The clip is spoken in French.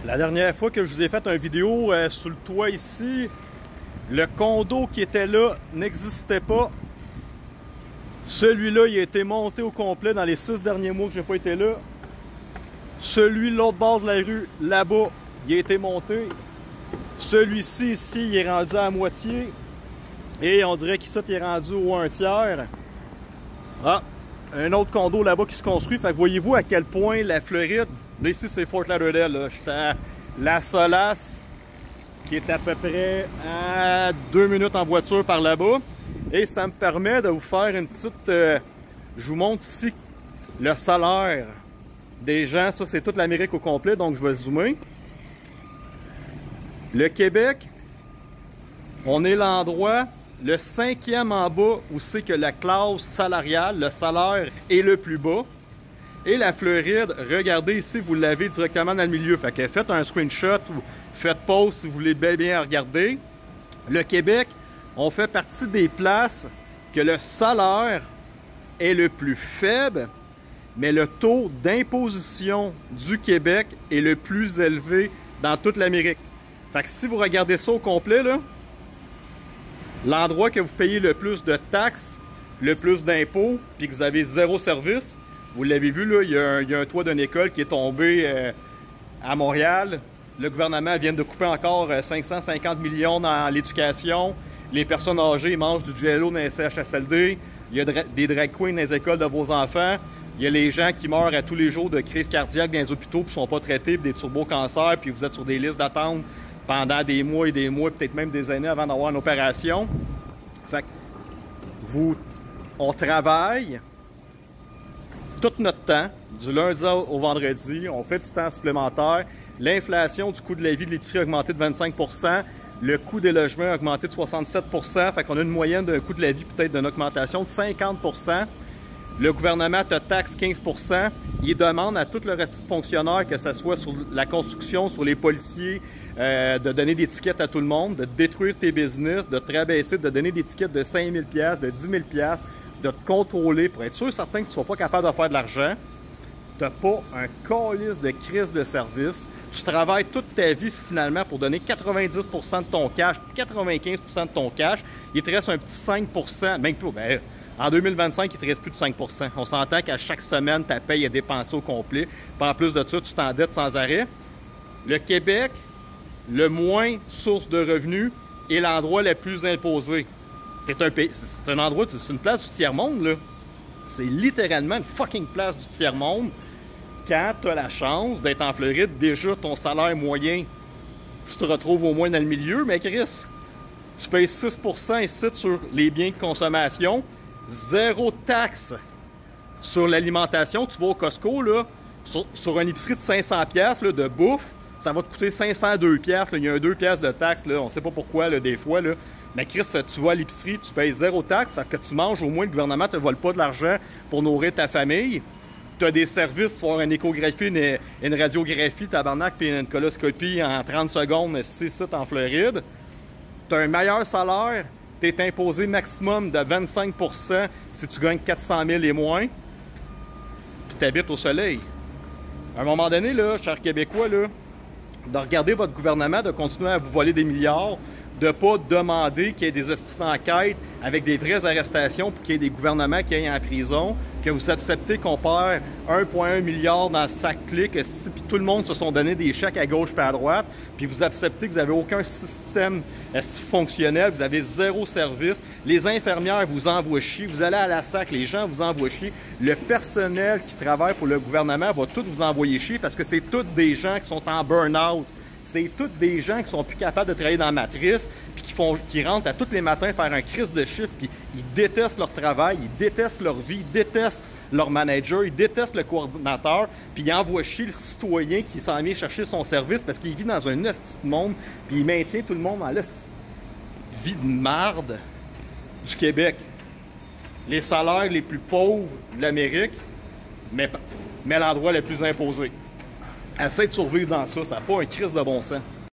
La dernière fois que je vous ai fait une vidéo sur le toit ici, le condo qui était là n'existait pas. Celui-là, il a été monté au complet dans les 6 derniers mois que j'ai pas été là. Celui de l'autre bord de la rue, là-bas, il a été monté. Celui-ci, ici, il est rendu à moitié. Et on dirait qu'ici, il est rendu au 1/3. Ah, un autre condo là-bas qui se construit. Fait que voyez-vous à quel point la Floride, là ici c'est Fort Lauderdale, j'étais à La Solace, qui est à peu près à 2 minutes en voiture par là-bas. Et ça me permet de vous faire une petite... je vous montre ici le salaire des gens. Ça, c'est toute l'Amérique au complet, donc je vais zoomer. Le Québec, on est l'endroit, le 5e en bas, où c'est que la classe salariale, le salaire est le plus bas. Et la Floride, regardez ici, vous l'avez directement dans le milieu. Fait que faites un screenshot ou faites pause si vous voulez bien regarder. Le Québec, on fait partie des places que le salaire est le plus faible, mais le taux d'imposition du Québec est le plus élevé dans toute l'Amérique. Fait que si vous regardez ça au complet, là, l'endroit que vous payez le plus de taxes, le plus d'impôts, puis que vous avez zéro service, vous l'avez vu, là, il y a un toit d'une école qui est tombé à Montréal. Le gouvernement vient de couper encore 550 millions dans l'éducation. Les personnes âgées mangent du jello dans les CHSLD. Il y a des drag queens dans les écoles de vos enfants. Il y a les gens qui meurent à tous les jours de crise cardiaque dans les hôpitaux puis ne sont pas traités, puis des turbo-cancers, puis vous êtes sur des listes d'attente pendant des mois et des mois, peut-être même des années avant d'avoir une opération. Fait que on travaille tout notre temps, du lundi au vendredi, on fait du temps supplémentaire. L'inflation du coût de la vie de l'épicerie a augmenté de 25 %. Le coût des logements a augmenté de 67 %. Fait qu'on a une moyenne d'un coût de la vie peut-être d'une augmentation de 50 %. Le gouvernement te taxe 15 %. Il demande à tout le reste de fonctionnaires, que ce soit sur la construction, sur les policiers, de donner des tickets à tout le monde, de détruire tes business, de te rabaisser, de donner des tickets de 5 000 $, de 10 000 $, de te contrôler pour être sûr certain que tu ne sois pas capable de faire de l'argent. Tu n'as pas un calice de crise de service. Tu travailles toute ta vie finalement pour donner 90 % de ton cash, 95 % de ton cash. Il te reste un petit 5 %, même pas. Ben, en 2025, il te reste plus de 5 %. On s'entend qu'à chaque semaine, ta paye est dépensée au complet. Puis en plus de ça, tu t'endettes sans arrêt. Le Québec, le moins source de revenus, est l'endroit le plus imposé. C'est un endroit, c'est une place du tiers-monde, là. C'est littéralement une fucking place du tiers-monde. Quand tu as la chance d'être en Floride, déjà ton salaire moyen, tu te retrouves au moins dans le milieu, mais Chris, tu payes 6 % ici sur les biens de consommation, zéro taxe sur l'alimentation. Tu vas au Costco, là, sur une épicerie de 500 $, là, de bouffe, ça va te coûter 502 $. Là, il y a un 2 $ de taxe, là, on ne sait pas pourquoi, là, des fois. Là. Mais Chris, tu vas à l'épicerie, tu payes zéro taxe parce que tu manges, au moins le gouvernement ne te vole pas de l'argent pour nourrir ta famille. Tu as des services, tu vas avoir une échographie, une radiographie, tabarnak, puis une coloscopie en 30 secondes, c'est ça en Floride. Tu as un meilleur salaire, tu es imposé maximum de 25 % si tu gagnes 400 000 et moins, puis tu habites au soleil. À un moment donné, là, chers Québécois, là, de regarder votre gouvernement, de continuer à vous voler des milliards, de ne pas demander qu'il y ait des hosties d'enquête avec des vraies arrestations pour qu'il y ait des gouvernements qui aillent en prison, que vous acceptez qu'on perd 1,1 milliard dans chaque clic, puis tout le monde se sont donné des chèques à gauche et à droite, puis vous acceptez que vous n'avez aucun système fonctionnel, vous avez zéro service, les infirmières vous envoient chier, vous allez à la SAC, les gens vous envoient chier, le personnel qui travaille pour le gouvernement va tout vous envoyer chier parce que c'est tous des gens qui sont en burn-out. C'est tous des gens qui sont plus capables de travailler dans la matrice, puis qui rentrent à tous les matins faire un crise de chiffre, puis ils détestent leur travail, ils détestent leur vie, ils détestent leur manager, ils détestent le coordinateur, puis ils envoient chier le citoyen qui s'en vient chercher son service parce qu'il vit dans un hostie de monde, puis il maintient tout le monde dans la vie de marde du Québec. Les salaires les plus pauvres de l'Amérique, mais l'endroit le plus imposé. Essaye de survivre dans ça, ça n'a pas un crise de bon sens.